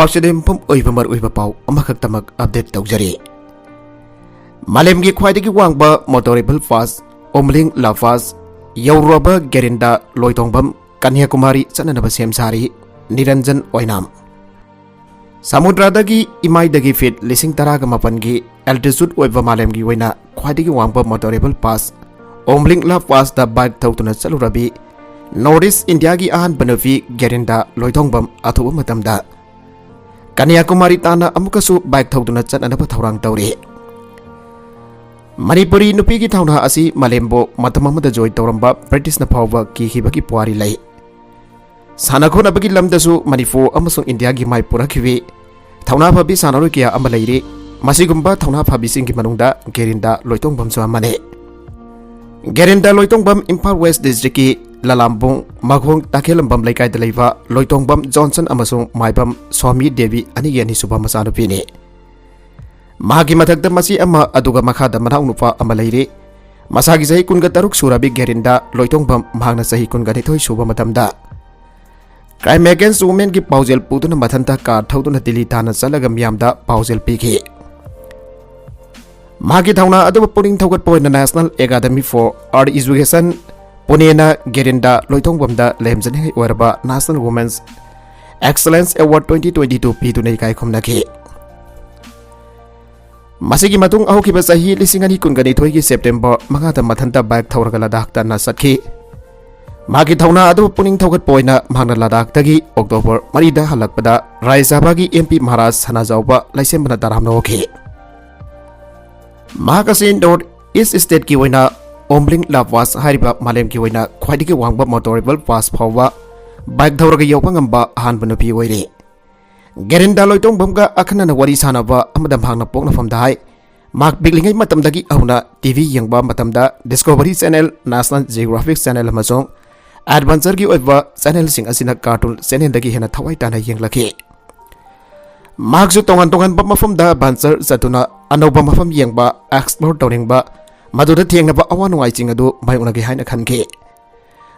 ꯄꯥꯛꯆꯗꯦꯝ ꯄꯨꯝ ꯑꯣꯏꯕ ꯃꯔꯨꯑꯣꯏꯕ ꯄꯥꯎ ꯑꯃꯈꯛꯇꯃꯛ ꯑꯞꯗꯦꯠ ꯇꯧꯖꯔꯤ꯫ ꯃꯥꯂꯦꯝꯒꯤ ꯈ꯭ꯋꯥꯏꯗꯒꯤ ꯋꯥꯡꯕ ꯃꯣꯇꯣꯔꯦꯕꯜ ꯄꯥꯁ ꯑꯣꯝꯂꯤꯡ ꯂꯥꯐꯥꯁ ꯌꯧꯔꯨꯔꯕ ꯒꯦꯔꯤꯟꯗ ꯂꯣꯏꯇꯣꯡꯕꯝ ꯀꯟꯌꯥꯀꯨꯃꯥꯔꯤ ꯆꯠꯅꯅꯕ ꯁꯦꯝ ꯁꯥꯔꯤ ꯅꯤꯔꯟꯖꯟ ꯑꯣꯏꯅꯥꯝ꯫ ꯁꯃꯨꯗ꯭ꯔꯗꯒꯤ ꯏꯃꯥꯏꯗꯒꯤ ꯐꯤꯠ 10,018ꯒꯤ ꯑꯦꯜꯇꯤꯆꯨꯗ ꯑꯣꯏꯕ ꯃꯥꯂꯦꯝꯒꯤ ꯑꯣꯏꯅ ꯈ꯭ꯋꯥꯏꯗꯒꯤ ꯋꯥꯡꯕ ꯃꯣꯇꯣꯔꯦꯕꯜ ꯄꯥꯁ ꯑꯣꯝꯂꯤꯡ ꯂꯥꯐꯥꯁꯇ ꯕꯥꯏꯛ ꯊꯧꯗꯨꯅ ꯆꯠꯂꯨꯔꯕꯤ ꯅꯣꯔꯊ ꯏꯁ ꯏꯟꯗꯤꯌꯥꯒꯤ ꯑꯍꯥꯟꯕ ꯅꯨꯄꯤ ꯒꯦꯔꯤꯟꯗ ꯂꯣꯏꯇꯣꯡꯕꯝ ꯑꯊꯨꯕ ꯃꯇꯝꯗ ꯀꯟꯌꯥꯀꯨꯃꯥꯔꯤ ꯇꯥꯟꯅ ꯑꯃꯨꯛꯀꯁꯨ ꯕꯥꯏꯛ ꯊꯧꯗꯨꯅ ꯆꯠꯅꯅꯕ ꯊꯧꯔꯥꯡ ꯇꯧꯔꯤ꯫ ꯃꯅꯤꯄꯨꯔꯤ ꯅꯨꯄꯤꯒꯤ ꯊꯧꯅꯥ ꯑꯁꯤ ꯃꯥꯂꯦꯝꯕꯨ ꯃꯇꯝ ꯑꯃꯗ ꯖꯣꯏ ꯇꯧꯔꯝꯕ ꯕ꯭ꯔꯤꯇꯤꯁꯅ ꯐꯥꯎꯕ ꯀꯤꯈꯤꯕꯒꯤ ꯄꯨꯋꯥꯔꯤ ꯂꯩ꯫ ꯁꯥꯟꯅ ꯈꯣꯠꯅꯕꯒꯤ ꯂꯝꯗꯁꯨ ꯃꯅꯤꯄꯨꯔ ꯑꯃꯁꯨꯡ ꯏꯟꯗꯤꯌꯥꯒꯤ ꯃꯥꯏ ꯄꯨꯔꯛꯈꯤꯕꯤ ꯊꯧꯅꯥ ꯐꯕꯤ ꯁꯥꯟꯅꯔꯣꯏ ꯀꯌꯥ ꯑꯃ ꯂꯩꯔꯤ꯫ ꯃꯁꯤꯒꯨꯝꯕ ꯊꯧꯅꯥ ꯐꯕꯤꯁꯤꯡꯒꯤ ꯃꯅꯨꯡꯗ ꯒꯦꯔꯤꯟꯗ ꯂꯣꯏꯇꯣꯡꯕꯝꯁꯨ ꯑꯃꯅꯤ꯫ ꯒꯦꯔꯤꯟꯗ ꯂꯣꯏꯇꯣꯡꯕꯝ ꯏꯝꯐꯥꯜ ꯋꯦꯁ ꯗꯤꯁꯇ꯭ꯔꯤꯛꯀꯤ ꯂꯂꯥꯝꯕꯨꯡ ꯃꯈꯣꯡ ꯇꯥꯈꯦꯜꯂꯝꯕꯝ ꯂꯩꯀꯥꯏꯗ ꯂꯩꯕ ꯂꯣꯏꯇꯣꯡꯕꯝ ꯖꯣꯟꯁꯟ ꯑꯃꯁꯨꯡ ꯃꯥꯏꯕꯝ ꯁ꯭ꯋꯥꯃꯤ ꯗꯦꯕꯤ ꯑꯅꯤꯒꯤ ꯑꯅꯤꯁꯨꯕ ꯃꯆꯥꯅꯨꯄꯤꯅꯤ꯫ ꯃꯍꯥꯛꯀꯤ ꯃꯊꯛꯇ ꯃꯆꯤ ꯑꯃ ꯑꯗꯨꯒ ꯃꯈꯥꯗ ꯃꯅꯥꯎ ꯅꯨꯄꯥ ꯑꯃ ꯂꯩꯔꯤ꯫ ꯃꯁꯥꯒꯤ ꯆꯍꯤ 13 ꯁꯨꯔꯕꯤ ꯒꯦꯔꯤꯟꯗ ꯂꯣꯏꯇꯣꯡꯕꯝ ꯃꯍꯥꯛꯅ ꯆꯍꯤ 22 ꯁꯨꯕ ꯃꯇꯝꯗ ꯀ꯭ꯔꯥꯏꯝ ꯑꯦꯒꯦꯟꯁ ꯋꯨꯃꯦꯟꯒꯤ ꯄꯥꯎꯖꯦꯜ ꯄꯨꯗꯨꯅ ꯃꯊꯟꯇ ꯀꯥꯔ ꯊꯧꯗꯨꯅ ꯗꯤꯜꯂꯤ ꯇꯥꯟꯅ ꯆꯠꯂꯒ ꯃꯤꯌꯥꯝꯗ ꯄꯥꯎꯖꯦꯜ ꯄꯤꯈꯤ꯫ ꯃꯍꯥꯛꯀꯤ ꯊꯧꯅꯥ ꯑꯗꯨꯕꯨ ꯄꯨꯛꯅꯤꯡ ꯊꯧꯒꯠꯄ ꯑꯣꯏꯅ national academy for art education ꯄꯨꯅꯦꯅ ꯒꯦꯔꯤꯟꯗ ꯂꯣꯏꯇꯣꯡꯕꯝꯗ ꯂꯩꯔꯝꯖꯅꯤꯡꯉꯥꯏ ꯑꯣꯏꯔꯕ ꯅꯦꯁꯅꯦꯜ ꯋꯨꯃꯦꯟꯁ ꯑꯦꯛꯁꯂꯦꯟꯁ ꯑꯦꯋꯥꯔꯗ 2022 ꯄꯤꯗꯨꯅ ꯏꯀꯥꯏ ꯈꯨꯝꯅꯈꯤ꯫ ꯃꯁꯤꯒꯤ ꯃꯇꯨꯡ ꯍꯧꯈꯤꯕ ꯆꯍꯤ 2022ꯒꯤ ꯁꯦꯞꯇꯦꯝꯕꯔ 5ꯗ ꯃꯊꯟꯇ ꯕꯥꯏꯛ ꯊꯧꯔꯒ ꯂꯗꯥꯈ ꯇꯥꯟꯅ ꯆꯠꯈꯤ꯫ ꯃꯍꯥꯛꯀꯤ ꯊꯧꯅꯥ ꯑꯗꯨꯕꯨ ꯄꯨꯛꯅꯤꯡ ꯊꯧꯒꯠꯄ ꯑꯣꯏꯅ ꯃꯍꯥꯛꯅ ꯂꯗꯥꯈꯇꯒꯤ ꯑꯣꯛꯇꯣꯕꯔ 4ꯗ ꯍꯜꯂꯛꯄꯗ ꯔꯥꯖ꯭ꯌ ꯁꯚꯥꯒꯤ MP ꯃꯍꯥꯔꯥꯖ ꯁꯅꯥꯖꯥꯎꯕ ꯂꯩꯁꯦꯝꯕꯅ ꯇꯔꯥꯝꯅ ꯑꯣꯛꯈꯤ꯫ ꯃꯍꯥꯛ ꯑꯁꯤ ꯅꯣꯔꯊ ꯏꯁ ꯁ꯭ꯇꯦꯠꯀꯤ ꯑꯣꯏꯅ ꯑꯣꯝꯂꯤꯡ ꯂꯥꯐꯥꯁ ꯍꯥꯏꯔꯤꯕ ꯃꯥꯂꯦꯝꯒꯤ ꯑꯣꯏꯅ ꯈ꯭ꯋꯥꯏꯗꯒꯤ ꯋꯥꯡꯕ ꯃꯣꯇꯣꯔꯦꯕꯜ ꯄꯥꯁ ꯐꯥꯎꯕ ꯕꯥꯏꯛ ꯊꯧꯔꯒ ꯌꯧꯕ ꯉꯝꯕ ꯑꯍꯥꯟꯕ ꯅꯨꯄꯤ ꯑꯣꯏꯔꯤ꯫ ꯒꯦꯔꯤꯟꯗ ꯂꯣꯏꯇꯣꯡꯕꯝꯒ ꯑꯈꯟꯅꯅ ꯋꯥꯔꯤ ꯁꯥꯅꯕ ꯑꯃꯗ ꯃꯍꯥꯛꯅ ꯄꯣꯛꯅꯐꯝꯗ ꯍꯥꯏ ꯃꯍꯥꯛ ꯄꯤꯛꯂꯤꯉꯩ ꯃꯇꯝꯗꯒꯤ ꯍꯧꯅ TV ꯌꯦꯡꯕ ꯃꯇꯝꯗ discovery channel, national geographic channel ꯑꯃꯁꯨꯡ ꯑꯦꯗꯚꯦꯟꯆꯔꯒꯤ ꯑꯣꯏꯕ ꯆꯦꯅꯦꯜꯁꯤꯡ ꯑꯁꯤꯅ ꯀꯥꯔꯇꯨꯟ ꯆꯦꯅꯦꯜꯗꯒꯤ ꯍꯦꯟꯅ ꯊꯋꯥꯏ ꯇꯥꯅ ꯌꯦꯡꯂꯛꯈꯤ꯫ ꯃꯍꯥꯛꯁꯨ ꯇꯣꯉꯥꯟ ꯇꯣꯉꯥꯟꯕ ꯃꯐꯝꯗ ꯑꯦꯗꯚꯦꯟꯆꯔ ꯆꯠꯇꯨꯅ ꯑꯅꯧꯕ ꯃꯐꯝ ꯌꯦꯡꯕ, ꯑꯦꯛꯁꯄ꯭ꯂꯣꯔ ꯇꯧꯅꯤꯡꯕ, ꯃꯗꯨꯗ ꯊꯦꯡꯅꯕ ꯑꯋꯥ ꯅꯨꯡꯉꯥꯏꯁꯤꯡ ꯑꯗꯨ ꯃꯥꯌꯣꯛꯅꯒꯦ ꯍꯥꯏꯅ ꯈꯟꯈꯤ꯫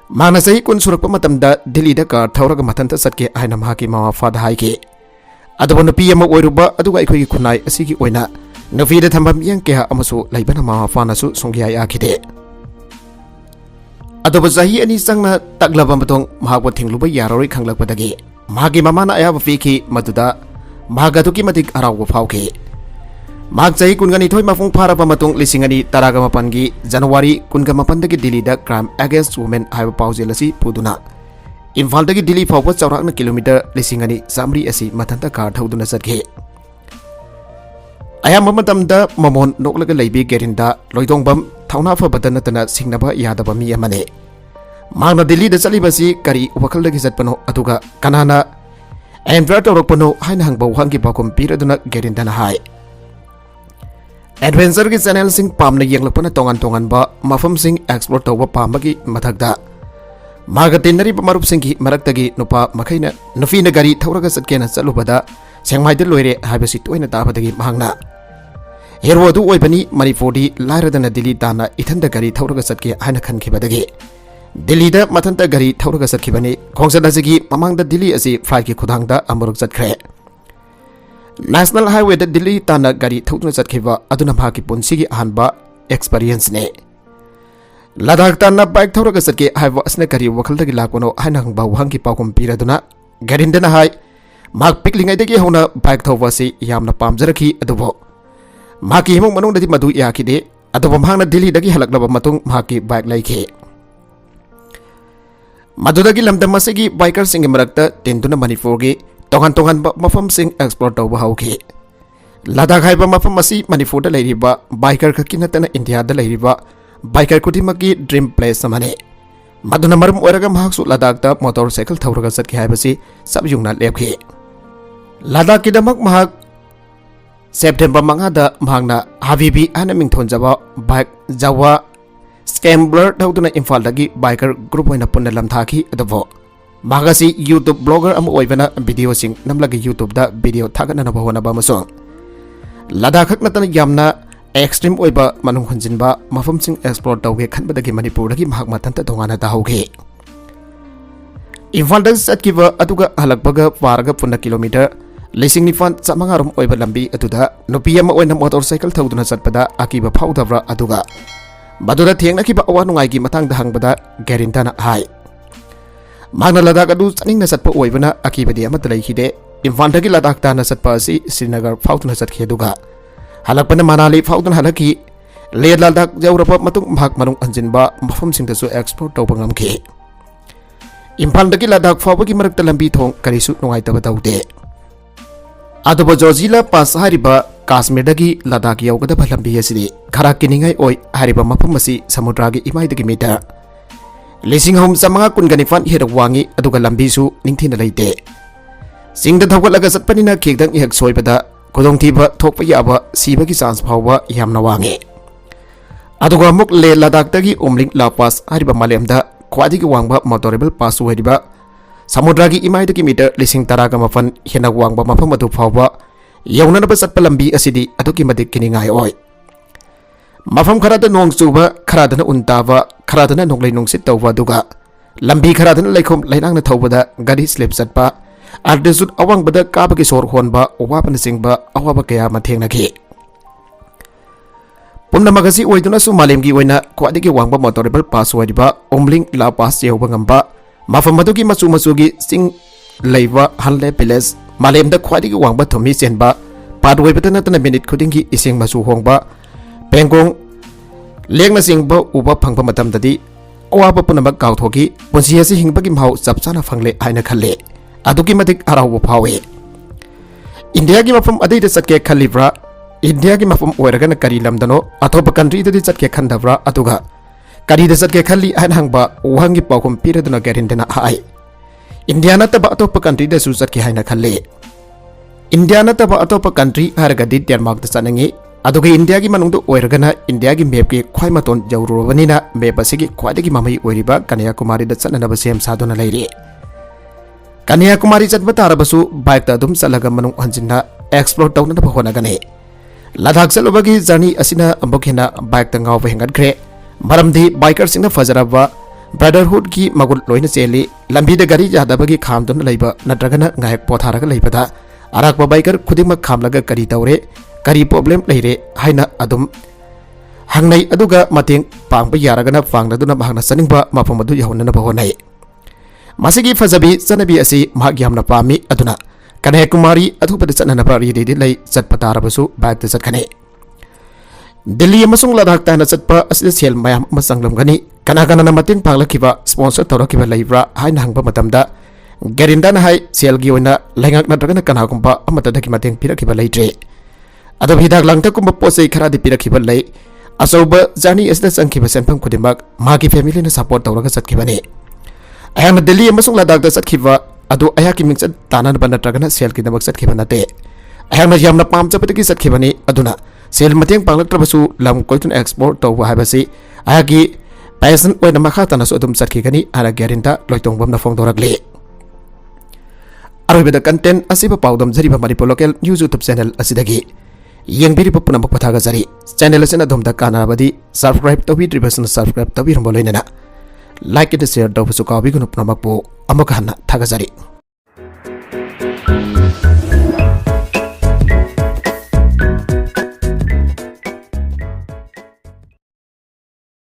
ꯃꯍꯥꯛꯅ ꯆꯍꯤ 10 ꯁꯨꯔꯛꯄ ꯃꯇꯝꯗ ꯗꯤꯜꯂꯤꯗ ꯀꯥꯔ ꯊꯧꯔꯒ ꯃꯊꯟꯇ ꯆꯠꯀꯦ ꯍꯥꯏꯅ ꯃꯍꯥꯛꯀꯤ ꯃꯃꯥ ꯃꯄꯥꯗ ꯍꯥꯏꯈꯤ꯫ ꯑꯗꯨꯕꯨ ꯅꯨꯄꯤ ꯑꯃ ꯑꯣꯏꯔꯨꯕ ꯑꯗꯨꯒ ꯑꯩꯈꯣꯏꯒꯤ ꯈꯨꯟꯅꯥꯏ ꯑꯁꯤꯒꯤ ꯑꯣꯏꯅ ꯅꯨꯄꯤꯗ ꯊꯝꯕ ꯃꯤꯠꯌꯦꯡ ꯀꯌꯥ ꯑꯃꯁꯨ ꯂꯩꯕꯅ ꯃꯃꯥ ꯃꯄꯥꯅꯁꯨ ꯁꯨꯡꯌꯥ ꯌꯥꯈꯤꯗꯦ꯫ ꯑꯗꯨꯕꯨ ꯆꯍꯤ 2 ꯆꯪꯅ ꯇꯛꯂꯕ ꯃꯇꯨꯡ ꯃꯍꯥꯛꯄꯨ ꯊꯤꯡꯂꯨꯕ ꯌꯥꯔꯔꯣꯏ ꯈꯪꯂꯛꯄꯗꯒꯤ ꯃꯍꯥꯛꯀꯤ ꯃꯃꯥꯅ ꯑꯌꯥꯕ ꯄꯤꯈꯤ, ꯃꯗꯨꯗ ꯃꯍꯥꯛ ꯑꯗꯨꯛꯀꯤ ꯃꯇꯤꯛ ꯍꯔꯥꯎꯕ ꯐꯥꯎꯈꯤ꯫ ꯃꯍꯥꯛ ꯆꯍꯤ 22 ꯃꯄꯨꯡ ꯐꯥꯔꯕ ꯃꯇꯨꯡ 2017ꯒꯤ ꯖꯅꯋꯥꯔꯤ 18ꯗꯒꯤ ꯗꯤꯜꯂꯤꯗ ꯀ꯭ꯔꯥꯏꯝ ꯑꯦꯒꯦꯟꯁ ꯋꯨꯃꯦꯟ ꯍꯥꯏꯕ ꯄꯥꯎꯖꯦꯜ ꯑꯁꯤ ꯄꯨꯗꯨꯅ ꯏꯝꯐꯥꯜꯗꯒꯤ ꯗꯤꯜꯂꯤ ꯐꯥꯎꯕ ꯆꯥꯎꯔꯥꯛꯅ ꯀꯤꯂꯣꯃꯤꯇꯔ 2,100 ꯑꯁꯤ ꯃꯊꯟꯇ ꯀꯥꯔ ꯊꯧꯗꯨꯅ ꯆꯠꯈꯤ꯫ ꯑꯌꯥꯝꯕ ꯃꯇꯝꯗ ꯃꯃꯣꯟ ꯅꯣꯛꯂꯒ ꯂꯩꯕꯤ ꯒꯦꯔꯤꯟꯗ ꯂꯣꯏꯇꯣꯡꯕꯝ ꯊꯧꯅꯥ ꯐꯕꯇ ꯅꯠꯇꯅ ꯁꯤꯡꯅꯕ ꯌꯥꯗꯕ ꯃꯤ ꯑꯃꯅꯤ꯫ ꯃꯍꯥꯛꯅ ꯗꯤꯜꯂꯤꯗ ꯆꯠꯂꯤꯕꯁꯤ ꯀꯔꯤ ꯋꯥꯈꯜꯗꯒꯤ ꯆꯠꯄꯅꯣ ꯑꯗꯨꯒ ꯀꯅꯥꯅ ꯑꯦꯟꯇꯔ ꯇꯧꯔꯛꯄꯅꯣ ꯍꯥꯏꯅ ꯍꯪꯕ ꯋꯥꯍꯪꯒꯤ ꯄꯥꯎꯈꯨꯝ ꯄꯤꯔꯗꯨꯅ ꯒꯦꯔꯤꯟꯗꯅ ꯍꯥꯏ ꯑꯦꯗꯚꯦꯟꯆꯔꯒꯤ ꯆꯦꯅꯦꯜꯁꯤꯡ ꯄꯥꯝꯅ ꯌꯦꯡꯂꯛꯄꯅ ꯇꯣꯉꯥꯟ ꯇꯣꯉꯥꯟꯕ ꯃꯐꯝꯁꯤꯡ ꯑꯦꯛꯁꯄ꯭ꯂꯣꯔ ꯇꯧꯕ ꯄꯥꯝꯕꯒꯤ ꯃꯊꯛꯇ ꯃꯍꯥꯛꯀ ꯇꯤꯟꯅꯔꯤꯕ ꯃꯔꯨꯞꯁꯤꯡꯒꯤ ꯃꯔꯛꯇꯒꯤ ꯅꯨꯄꯥ ꯃꯈꯩꯅ ꯅꯨꯄꯤꯅ ꯒꯥꯔꯤ ꯊꯧꯔꯒ ꯆꯠꯀꯦꯅ ꯆꯠꯂꯨꯕꯗ ꯁꯦꯡꯃꯥꯏꯗ ꯂꯣꯏꯔꯦ ꯍꯥꯏꯕꯁꯤ ꯇꯣꯏꯅ ꯇꯥꯕꯗꯒꯤ ꯃꯍꯥꯛꯅ ꯍꯦꯔꯣ ꯑꯗꯨ ꯑꯣꯏꯕꯅꯤ, ꯃꯅꯤꯄꯨꯔꯗꯤ ꯂꯥꯏꯔꯗꯅ ꯗꯤꯜꯂꯤ ꯇꯥꯟꯅ ꯏꯊꯟꯗ ꯒꯥꯔꯤ ꯊꯧꯔꯒ ꯆꯠꯀꯦ ꯍꯥꯏꯅ ꯈꯟꯈꯤꯕꯗꯒꯤ ꯗꯤꯜꯂꯤꯗ ꯃꯊꯟꯇ ꯒꯥꯔꯤ ꯊꯧꯔꯒ ꯆꯠꯈꯤꯕꯅꯤ꯫ ꯈꯣꯡꯆꯠ ꯑꯁꯤꯒꯤ ꯃꯃꯥꯡꯗ ꯗꯤꯜꯂꯤ ꯑꯁꯤ ꯐ꯭ꯂꯥꯏꯠꯀꯤ ꯈꯨꯊꯥꯡꯗ ꯑꯃꯨꯔꯛ ꯆꯠꯈ꯭ꯔꯦ꯫ ꯅꯦꯁꯅꯦꯜ ꯍꯥꯏꯋꯦꯗ ꯗꯤꯜꯂꯤ ꯇꯥꯟꯅ ꯒꯥꯔꯤ ꯊꯧꯗꯨꯅ ꯆꯠꯈꯤꯕ ꯑꯗꯨꯅ ꯃꯍꯥꯛꯀꯤ ꯄꯨꯟꯁꯤꯒꯤ ꯑꯍꯥꯟꯕ ꯑꯦꯛꯁꯄꯤꯔꯤꯌꯦꯟꯁꯅꯤ꯫ ꯂꯗꯥꯈ ꯇꯥꯟꯅ ꯕꯥꯏꯛ ꯊꯧꯔꯒ ꯆꯠꯀꯦ ꯍꯥꯏꯕ ꯑꯁꯤꯅ ꯀꯔꯤ ꯋꯥꯈꯜꯗꯒꯤ ꯂꯥꯛꯄꯅꯣ ꯍꯥꯏꯅ ꯍꯪꯕ ꯋꯥꯍꯪꯒꯤ ꯄꯥꯎꯈꯨꯝ ꯄꯤꯔꯗꯨꯅ ꯒꯦꯔꯤꯟꯗꯅ ꯍꯥꯏ ꯃꯍꯥꯛ ꯄꯤꯛꯂꯤꯉꯩꯗꯒꯤ ꯍꯧꯅ ꯕꯥꯏꯛ ꯊꯧꯕ ꯑꯁꯤ ꯌꯥꯝꯅ ꯄꯥꯝꯖꯔꯛꯈꯤ, ꯑꯗꯨꯕꯨ ꯃꯍꯥꯛꯀꯤ ꯏꯃꯨꯡ ꯃꯅꯨꯡꯗꯗꯤ ꯃꯗꯨ ꯌꯥꯈꯤꯗꯦ꯫ ꯑꯗꯨꯕꯨ ꯃꯍꯥꯛꯅ ꯗꯤꯜꯂꯤꯗꯒꯤ ꯍꯜꯂꯛꯂꯕ ꯃꯇꯨꯡ ꯃꯍꯥꯛꯀꯤ ꯕꯥꯏꯛ ꯂꯩꯈꯤ꯫ ꯃꯗꯨꯗꯒꯤ ꯂꯝꯗꯝ ꯑꯁꯤꯒꯤ ꯕꯥꯏꯀꯔꯁꯤꯡꯒꯤ ꯃꯔꯛꯇ ꯇꯤꯟꯗꯨꯅ ꯃꯅꯤꯄꯨꯔꯒꯤ ꯇꯣꯉꯥꯟ ꯇꯣꯉꯥꯟꯕ ꯃꯐꯝꯁꯤꯡ ꯑꯦꯛꯁꯄ꯭ꯂꯣꯔ ꯇꯧꯕ ꯍꯧꯈꯤ꯫ ꯂꯗꯥꯈ ꯍꯥꯏꯕ ꯃꯐꯝ ꯑꯁꯤ ꯃꯅꯤꯄꯨꯔꯗ ꯂꯩꯔꯤꯕ ꯕꯥꯏꯀꯔ ꯈꯛꯀꯤ ꯅꯠꯇꯅ ꯏꯟꯗꯤꯌꯥꯗ ꯂꯩꯔꯤꯕ ꯕꯥꯏꯀꯔ ꯈꯨꯗꯤꯡꯃꯛꯀꯤ ꯗ꯭ꯔꯤꯝ ꯄ꯭लेꯁ ꯑꯃꯅꯤ꯫ ꯃꯗꯨꯅ ꯃꯔꯝ ꯑꯣꯏꯔꯒ ꯃꯍꯥꯛꯁꯨ ꯂꯗꯥꯈꯇ ꯃꯣꯇꯣꯔ ꯁꯥꯏꯀꯜ ꯊꯧꯔꯒ ꯆꯠꯈꯤ ꯍꯥꯏꯕꯁꯤ ꯆꯞ ꯌꯨꯡꯅ ꯂꯦꯞꯈꯤ꯫ ꯂꯗꯥꯈꯀꯤꯗꯃꯛ ꯃꯍꯥꯛ ꯁꯦꯞꯇꯦꯝꯕꯔ 5ꯗ ꯃꯍꯥꯛꯅ ꯍꯥꯕꯤꯕꯤ ꯍꯥꯏꯅ ꯃꯤꯡꯊꯣꯟꯖꯕ ꯕꯥꯏꯛ ꯖꯥꯋꯥ ꯁ꯭ꯀꯦꯝꯕꯂꯔ ꯊꯧꯗꯨꯅ ꯏꯝꯐꯥꯜꯗꯒꯤ ꯕꯥꯏꯀꯔ ꯒ꯭ꯔꯨꯞ ꯑꯣꯏꯅ ꯄꯨꯟꯅ ꯂꯝꯊꯥꯈꯤ꯫ ꯑꯗꯨꯕꯨ ꯃꯍꯥꯛ ꯑꯁꯤ ꯌꯨꯇꯨꯕ ꯕ꯭ꯂꯣꯒꯔ ꯑꯃ ꯑꯣꯏꯕꯅ ꯚꯤꯗꯤꯑꯣꯁꯤꯡ ꯅꯝꯂꯒ ꯌꯨꯇꯨꯕꯗ ꯚꯤꯗꯤꯑꯣ ꯊꯥꯒꯠꯅꯅꯕ ꯍꯣꯠꯅꯕ ꯑꯃꯁꯨꯡ ꯂꯗꯥꯈ ꯈꯛ ꯅꯠꯇꯅ ꯌꯥꯝꯅ ꯑꯦꯛꯁꯇ꯭रीम ꯑꯣꯏꯕ ꯃꯅꯨꯡ ꯍꯟꯖꯤꯟꯕ ꯃꯐꯝꯁꯤꯡ ꯑꯦꯛꯁꯄ꯭ꯂꯣꯔ ꯇꯧꯒꯦ ꯈꯟꯕꯗꯒꯤ ꯃꯅꯤꯄꯨꯔꯗꯒꯤ ꯃꯍꯥꯛ ꯃꯊꯟꯇ ꯇꯣꯉꯥꯟꯅ ꯇꯥꯍꯧꯈꯤ꯫ ꯏꯝꯐꯥꯜꯗ ꯆꯠꯈꯤꯕ ꯑꯗꯨꯒ ꯍꯜꯂꯛꯄꯒ ꯄꯥꯔꯒ ꯄꯨꯟꯅ ꯀꯤꯂꯣꯃꯤꯇꯔ ꯂꯤꯁꯤꯡ ꯅꯤꯄꯥꯟ ꯆꯥꯃꯉꯥꯔꯣꯝ ꯑꯣꯏꯕ ꯂꯝꯕꯤ ꯑꯗꯨꯗ ꯅꯨꯄꯤ ꯑꯃ ꯑꯣꯏꯅ ꯃꯣꯇꯣꯔꯁꯥꯏꯀꯜ ꯊꯧꯗꯨꯅ ꯆꯠꯄꯗ ꯑꯀꯤꯕ ꯐꯥꯎꯗꯕ꯭ꯔꯥ ꯑꯗꯨꯒ ꯃꯗꯨꯗ ꯊꯦꯡꯅꯈꯤꯕ ꯑꯋꯥ ꯅꯨꯡꯉꯥꯏꯒꯤ ꯃꯇꯥꯡꯗ ꯍꯪꯕꯗ ꯒꯦꯔꯤꯟꯗꯥꯅ ꯍꯥꯏ ꯃꯍꯥꯛꯅ ꯂꯗꯥꯛ ꯑꯗꯨ ꯆꯠꯅꯤꯡꯅ ꯆꯠꯄ ꯑꯣꯏꯕꯅ ꯑꯀꯤꯕꯗꯤ ꯑꯃꯠꯇ ꯂꯩꯈꯤꯗꯦ ꯏꯝꯐꯥꯜꯗꯒꯤ ꯂꯗꯥꯛ ꯇꯥꯅ ꯆꯠꯄ ꯑꯁꯤ ꯁ꯭ꯔꯤꯅꯒꯔ ꯐꯥꯎꯗꯨꯅ ꯆꯠꯈꯤ ꯑꯗꯨꯒ ꯍꯜꯂꯛꯄꯅ ꯃꯅꯥꯂꯤ ꯐꯥꯎꯗꯨꯅ ꯍꯜꯂꯛꯈꯤ ꯂꯦ ꯂꯗꯥꯛ ꯌꯧꯔꯕ ꯃꯇꯨꯡ ꯃꯍꯥꯛ ꯃꯅꯨꯡ ꯍꯟꯖꯤꯟꯕ ꯃꯐꯝꯁꯤꯡꯗꯁꯨ ꯑꯦꯛꯁꯄ꯭ꯂꯣꯔ ꯇꯧꯕ ꯉꯝꯈꯤ ꯏꯝꯐꯥꯜꯗꯒꯤ ꯂꯗꯥꯛ ꯐꯥꯎꯕꯒꯤ ꯃꯔꯛꯇ ꯂꯝꯕꯤ ꯊꯣꯡ ꯀꯔꯤꯁꯨ ꯅꯨꯡꯉꯥꯏꯇꯕ ꯇꯧꯗꯦ ꯑꯗꯨꯕꯨ ꯖꯣꯖꯤꯂꯥ ꯄꯥꯁ ꯍꯥꯏꯔꯤꯕ ꯀꯥꯁꯃꯤꯔꯗꯒꯤ ꯂꯗꯥꯛ ꯌꯧꯒꯗꯕ ꯂꯝꯕꯤ ꯑꯁꯤꯗꯤ ꯈꯔ ꯀꯤꯅꯤꯡꯉꯥꯏ ꯑꯣꯏ ꯍꯥꯏꯔꯤꯕ ꯃꯐꯝ ꯑꯁꯤ ꯁꯃꯨꯗ꯭ꯔꯒꯤ ꯏꯃꯥꯏꯗꯒꯤ ꯃꯤꯇꯔ 3,519 ꯍꯦꯟꯅ ꯋꯥꯡꯉꯤ ꯑꯗꯨꯒ ꯂꯝꯕꯤꯁꯨ ꯅꯤꯡꯊꯤꯅ ꯂꯩꯇꯦ ꯆꯤꯡꯗ ꯊꯧꯒꯠꯂꯒ ꯆꯠꯄꯅꯤꯅ ꯈꯤꯇꯪ ꯍꯦꯛ ꯁꯣꯏꯕꯗ ꯈꯨꯗꯣꯡꯊꯤꯕ ꯊꯣꯛꯄ ꯌꯥꯕ ꯁꯤꯕꯒꯤ ꯆꯥꯟꯁ ꯐꯥꯎꯕ ꯌꯥꯝꯅ ꯋꯥꯡꯉꯤ ꯑꯗꯨꯒ ꯑꯃꯨꯛ ꯂꯦ ꯂꯗꯥꯛꯇꯒꯤ ꯎꯝꯂꯤꯡ ꯂꯥ ꯄꯥꯁ ꯍꯥꯏꯔꯤꯕ ꯃꯥꯂꯦꯝꯗ ꯈ꯭ꯋꯥꯏꯗꯒꯤ ꯋꯥꯡꯕ ꯃꯣꯇꯣꯔꯦꯕꯜ ꯄꯥꯁ ꯑꯣꯏꯔꯤꯕ ꯁꯃꯨꯗ꯭ꯔꯒꯤ ꯏꯃꯥꯏꯗꯒꯤ ꯃꯤꯇꯔ 10,000 ꯍꯦꯟꯅ ꯋꯥꯡꯕ ꯃꯐꯝ ꯑꯗꯨ ꯐꯥꯎꯕ ꯌꯧꯅꯅꯕ ꯆꯠꯄ ꯂꯝꯕꯤ ꯑꯁꯤꯗꯤ ꯑꯗꯨꯛꯀꯤ ꯃꯇꯤꯛ ꯀꯤꯅꯤꯡꯉꯥꯏ ꯑꯣꯏ ꯃꯐꯝ ꯈꯔꯗ ꯅꯣꯡ ꯆꯨꯕ ꯈꯔꯗꯅ ꯎꯟ ꯇꯥꯕ ꯈꯔꯗꯅ ꯅꯣꯡꯂꯩ ꯅꯨꯡꯁꯤꯠ ꯇꯧꯕ ꯑꯗꯨꯒ ꯂꯝꯕꯤ ꯈꯔꯗꯅ ꯂꯩꯈꯣꯝ ꯂꯩꯅꯥꯡꯅ ꯊꯧꯕꯗ ꯒꯥꯔꯤ ꯁ꯭ꯂꯤꯞ ꯆꯠꯄ ꯑꯜꯇꯤꯆꯨꯠ ꯑꯋꯥꯡꯕꯗ ꯀꯥꯕꯒꯤ ꯁꯣꯔ ꯍꯣꯟꯕ ꯋꯥꯕꯅꯆꯤꯡꯕ ꯑꯋꯥꯕ ꯀꯌꯥ ꯑꯃ ꯊꯦꯡꯅꯈꯤ ꯄꯨꯝꯅꯃꯛ ꯑꯁꯤ ꯑꯣꯏꯗꯨꯅꯁꯨ ꯃꯥꯂꯦꯝꯒꯤ ꯑꯣꯏꯅ ꯈ꯭ꯋꯥꯏꯗꯒꯤ ꯋꯥꯡꯕ ꯃꯣꯇꯣꯔꯦꯕꯜ ꯄꯥꯁ ꯑꯣꯏꯔꯤꯕ ꯎꯝꯂꯤꯡ ꯂꯥ ꯄꯥꯁ ꯌꯧꯕ ꯉꯝꯕ ꯃꯐꯝ ꯑꯗꯨꯒꯤ ꯃꯆꯨ ꯃꯆꯨꯒꯤ ꯆꯤꯡ ꯂꯩꯕ ꯍꯟꯂꯦ ꯚꯤꯂꯦꯖ ꯃꯥꯂꯦꯝꯗ ꯈ꯭ꯋꯥꯏꯗꯒꯤ ꯋꯥꯡꯕ ꯊꯨꯝꯃꯤ ꯆꯦꯟꯕ ꯄꯥꯠ ꯑꯣꯏꯕꯇ ꯅꯠꯇꯅ ꯃꯤꯅꯤꯠ ꯈꯨꯗꯤꯡꯒꯤ ꯏꯁꯤꯡ ꯃꯆꯨ ꯍꯣꯡꯕ ꯄꯦꯡꯒꯣꯡ ꯂꯦꯡꯅꯆꯤꯡꯕ ꯎꯕ ꯐꯪꯕ ꯃꯇꯝꯗꯗꯤ ꯑꯋꯥꯕ ꯄꯨꯝꯅꯃꯛ ꯀꯥꯎꯊꯣꯛꯈꯤ ꯄꯨꯟꯁꯤ ꯑꯁꯤ ꯍꯤꯡꯕꯒꯤ ꯃꯍꯥꯎ ꯆꯞ ꯆꯥꯅ ꯐꯪꯂꯦ ꯍꯥꯏꯅ ꯈꯜꯂꯦ ꯑꯗꯨꯛꯀꯤ ꯃꯇꯤꯛ ꯍꯔꯥꯎꯕ ꯐꯥꯎꯏ ꯏꯟꯗꯤꯌꯥꯒꯤ ꯃꯐꯝ ꯑꯗꯩꯗ ꯆꯠꯀꯦ ꯈꯜꯂꯤꯕ꯭ꯔꯥ इंडिया मफम ओरगन करी लमदनो अथोप कंट्री चटके खंदब्रा अतुगा करीदा चटके खल्ली हन हंगबा वहंगी पाउखम पीरदुना गेरिंदना हाय इंडिया नतब अतोप कंट्री दसु चटके हायना खल्ले इंडिया नतब अतोप कंट्री हरगदि डेनमार्क द चनंगी अदुगे इंडिया की मनुंग ओरगना इंडिया की मैप की ख्वाई मतोन जौरुबनिना मैप असिगी ख्वाइदगी ममई ओरिबा कन्याकुमारी द चननब सेम सादुना लैरे कन्याकुमारी चटब तारबसु बाइक ता दुम चलगा मनुंग हंजिना एक्सप्लोर तौनब होनगने लद्दाख चलुबगी जर्नी असिना अम्बोखेना बाइक ता गाव हेंगतख्रे मरमदी बाइकर सिंगना फजरबा ब्रदरहुड की मगुल लोइना चेली लंबीदा गाड़ी यादबगी खामदुन लैबा नत्रगना गायक पोथारगा लैबदा अराकबा बाइकर खुदिमक खामलगा करी तौरे करी प्रॉब्लम लैरे हाइना अदुम हंगनै अदुगा मतेंग पांगबा यारगना पांगदुना भागना सनिंगबा मफम अदु यहोनना बहोनै मसिगी फजबी चनबी असि महाग यामना पामी अदुना कन्याकुमारी अथुपद चननबा रेडी लै चटपा तारबसु बाइक ता चटखने दिल्ली अमसुंग लद्दाख ताना चटपा असि सेल मयाम अमा संगलमगनी कना कना मतेंग पांगलखिबा स्पॉन्सर तौरखिबा लैब्रा हाइना हंगबा मतमदा गेरिंदाना हाइ सेलगी ओइना लैंगाक नत्रगना कनागुंबा अमतदगी मतेंग पिरखिबा लैत्रे अदब हिदाक लांगतकुंबा पोसै खरादि पिरखिबा लै असौबा जर्नी असदा संखिबा सेनफम खुदिमक मागी फैमिलीना सपोर्ट तौरगा चटखिबाने अयाना दिल्ली अमसुंग लद्दाख दा चटखिबा अदो अयाकी मिंग ताननबा नत्रगना सेल की दमक चटखिबा नते अयाना यामना पामचबदगी चटखिबाने अदुना सेल मतेंग पांगलत्रबसु लम कोइतुन एक्सपोर्ट तौबा हाइबसि अयाकी पैसन ओइना मखा तानसु अदुम चटखिगनी आरा गेरिंदा लोइतोंगबमना फोंदोरगले अरोइबदा कंटेंट असिबा पाउदम जरिबा Manipur local news YouTube channel असिदगी येंबिरिबा पुनमक पथागा जरी चैनल असिना दोमदा कानाबदी सब्सक्राइब तौबिद्रिबसना सब्सक्राइब तौबिरमबो लोइनना लाइक एंड शेयर तौबसु काबिगुनु पुनमकपो अमक हन्ना थागा जरी